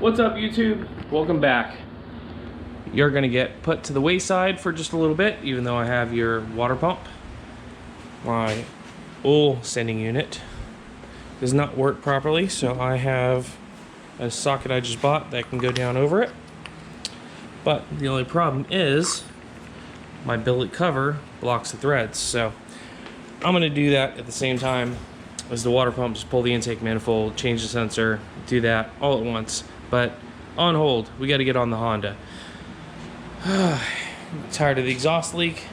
What's up, YouTube? Welcome back. You're gonna get put to the wayside for just a little bit, even though I have your water pump. My oil sending unit does not work properly, so I have a socket I just bought that can go down over it. But the only problem is my billet cover blocks the threads, so I'm gonna do that at the same time as the water pump. Just pull the intake manifold, change the sensor, do that all at once. But on hold, we got to get on the Honda. I'm tired of the exhaust leak.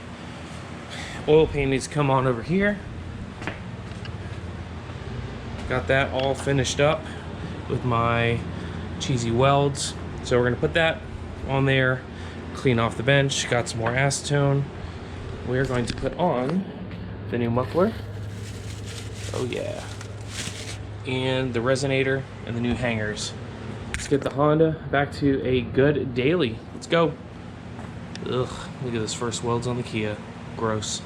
Oil pan needs to come on over here. Got that all finished up with my cheesy welds. So we're gonna put that on there, clean off the bench, got some more acetone. We're going to put on the new muffler. Oh yeah. And the resonator and the new hangers. Let's get the Honda back to a good daily. Let's go. Ugh, look at this first welds on the Kia. Gross.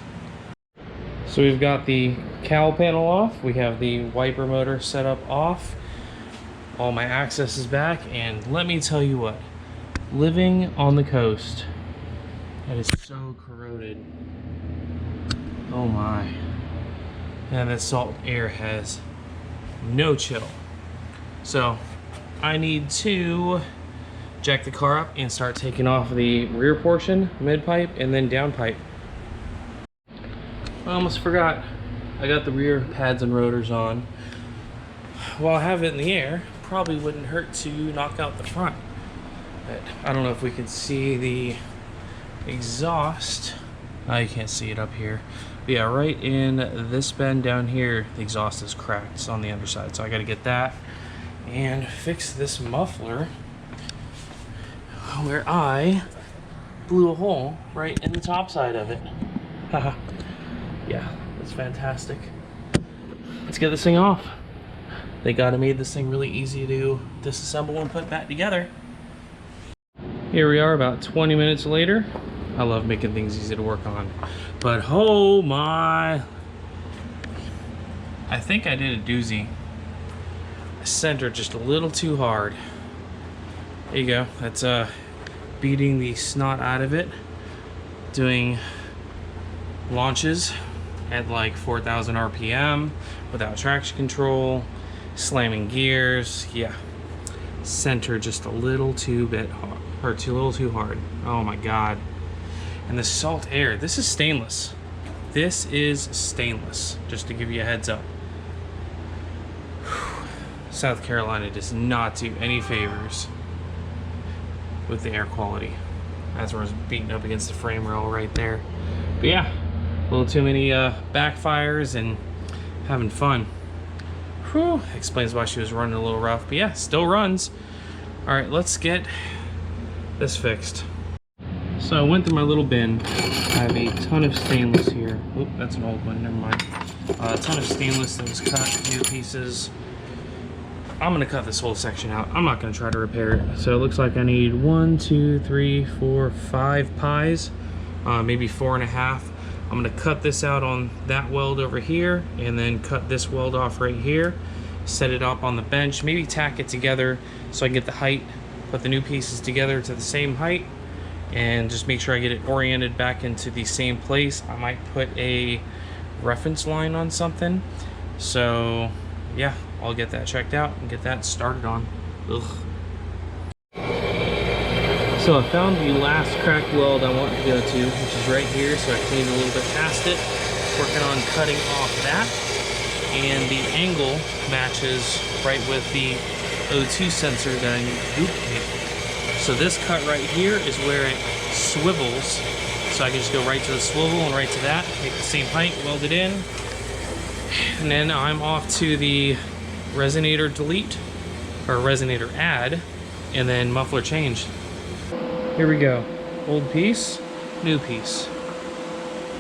So we've got the cowl panel off. We have the wiper motor set up off. All my access is back, and let me tell you what, living on the coast, that is so corroded. Oh my. And that salt air has no chill. So I need to jack the car up and start taking off the rear portion, mid pipe, and then down pipe. I almost forgot, I got the rear pads and rotors on. While I have it in the air, probably wouldn't hurt to knock out the front. But I don't know if we can see the exhaust. Oh, you can't see it up here. But yeah, right in this bend down here, the exhaust is cracked. It's on the underside, so I gotta get that and fix this muffler where I blew a hole right in the top side of it. Haha. Yeah, that's fantastic. Let's get this thing off. They gotta made this thing really easy to disassemble and put back together. Here we are about 20 minutes later. I love making things easy to work on. But oh my, I think I did a doozy. I centered just a little too hard. There you go. That's beating the snot out of it. Doing launches at like 4,000 RPM without traction control, slamming gears. Yeah, center just a little too bit hard, or a little too hard. Oh my god. And the salt air, this is stainless. This is stainless, just to give you a heads up. South Carolina does not do any favors with the air quality. That's where I was beating up against the frame rail right there. But yeah, a little too many backfires and having fun. Whew, explains why she was running a little rough, but yeah, still runs. All right, let's get this fixed. So I went through my little bin. I have a ton of stainless here. Oop, that's an old one, never mind. A ton of stainless that was cut, new pieces. I'm gonna cut this whole section out. I'm not gonna try to repair it. So it looks like I need 1, 2, 3, 4, 5 pies, maybe 4.5. I'm gonna cut this out on that weld over here, and then cut this weld off right here, set it up on the bench, maybe tack it together so I can get the height, put the new pieces together to the same height, and just make sure I get it oriented back into the same place. I might put a reference line on something. So yeah, I'll get that checked out and get that started on. Ugh. So I found the last cracked weld I want to go to, which is right here. So I cleaned a little bit past it, working on cutting off that. And the angle matches right with the O2 sensor that I need to duplicate. So this cut right here is where it swivels. So I can just go right to the swivel and right to that, make the same height, weld it in. And then I'm off to the resonator delete, or resonator add, and then muffler change. Here we go. Old piece, new piece.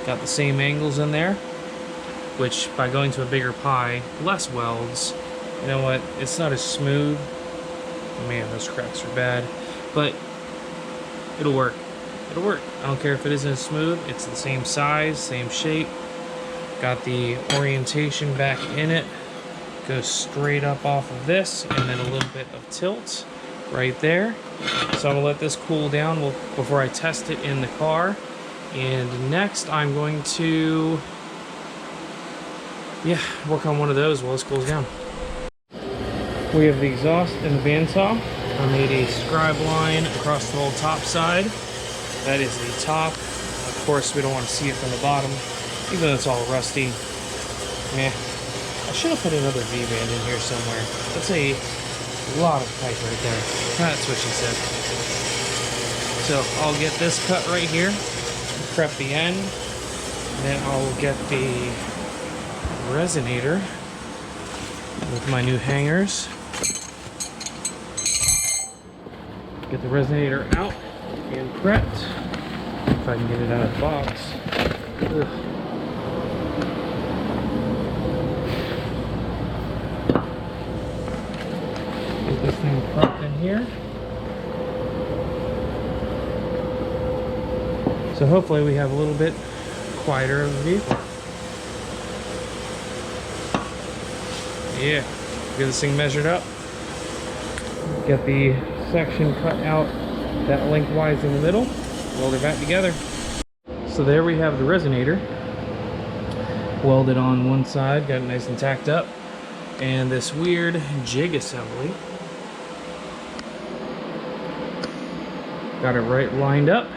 Got the same angles in there, which by going to a bigger pie, less welds, you know what, it's not as smooth. Man, those cracks are bad. But it'll work. It'll work. I don't care if it isn't smooth. It's the same size, same shape. Got the orientation back in it. Goes straight up off of this, and then a little bit of tilt. right there. So I'm gonna let this cool down before I test it in the car. And next I'm going to, yeah, work on one of those while this cools down. We have the exhaust and the bandsaw. I made a scribe line across the whole top side. That is the top. Of course, we don't want to see it from the bottom, even though it's all rusty. Meh. I should have put another V-band in here somewhere. That's a lot of pipe right there. That's what she said. So I'll get this cut right here, prep the end, and then I'll get the resonator with my new hangers. Get the resonator out and prepped. If I can get it out of the box. Ugh. Get this thing prepped in here. So hopefully we have a little bit quieter of the vehicle. Yeah, get this thing measured up. Get the section cut out that lengthwise in the middle. Weld it back together. So there we have the resonator. Welded on one side, got it nice and tacked up. And this weird jig assembly. Got it right lined up.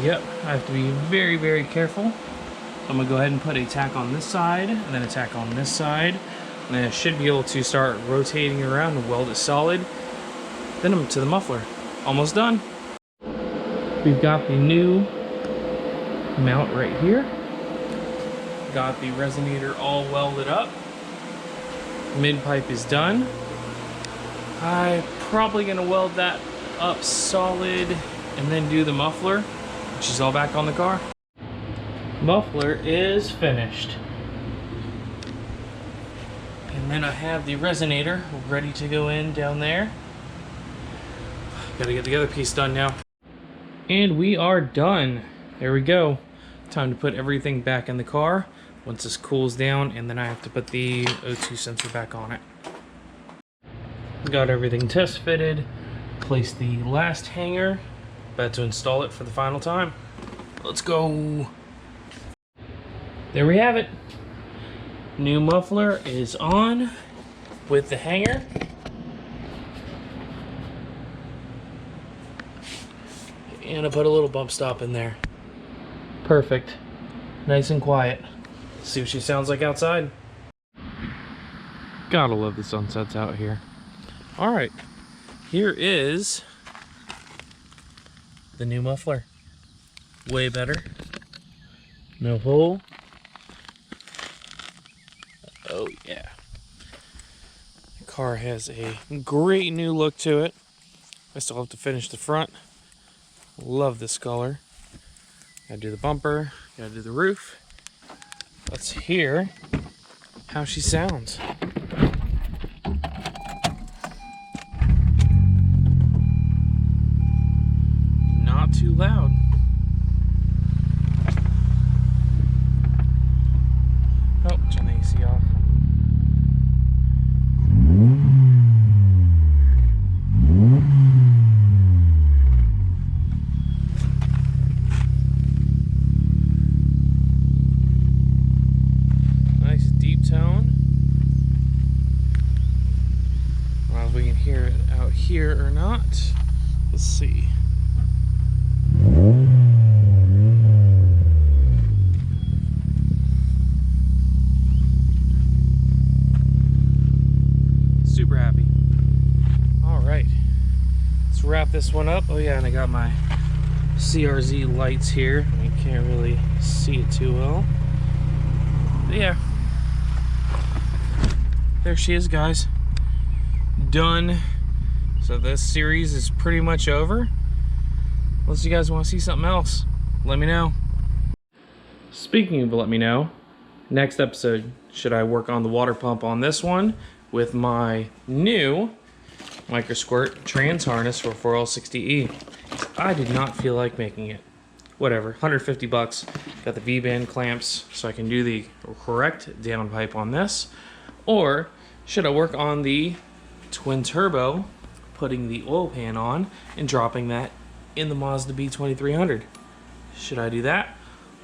Yep, I have to be very, very careful. I'm gonna go ahead and put a tack on this side, and then a tack on this side. And then I should be able to start rotating around and weld it solid. Then I'm to the muffler. Almost done. We've got the new mount right here. Got the resonator all welded up. Mid pipe is done. I'm probably gonna weld that up solid and then do the muffler, which is all back on the car. Muffler is finished. And then I have the resonator ready to go in down there. Gotta get the other piece done now. And we are done. There we go. Time to put everything back in the car once this cools down, and then I have to put the O2 sensor back on it. Got everything test fitted. Placed the last hanger. About to install it for the final time. Let's go. There we have it. New muffler is on with the hanger. And I put a little bump stop in there. Perfect. Nice and quiet. Let's see what she sounds like outside. Gotta love the sunsets out here. Alright. Here is the new muffler. Way better. No hole. Oh yeah. The car has a great new look to it. I still have to finish the front. Love this color. Gotta do the bumper, gotta do the roof. Let's hear how she sounds. Not too loud. Oh, turn the AC off. Hear it out here or not. Let's see. Super happy. All right, let's wrap this one up. Oh yeah, and I got my CRZ lights here. You can't really see it too well. But yeah, there she is, guys. Done. So this series is pretty much over. Unless you guys want to see something else, let me know. Speaking of let me know, next episode, should I work on the water pump on this one with my new micro squirt trans harness for 4L60E? I did not feel like making it. Whatever, 150 bucks. Got the V-band clamps so I can do the correct downpipe on this. Or should I work on the twin turbo, putting the oil pan on and dropping that in the Mazda B2300. Should I do that?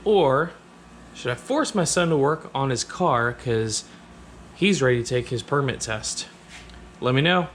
Or should I force my son to work on his car because he's ready to take his permit test? Let me know.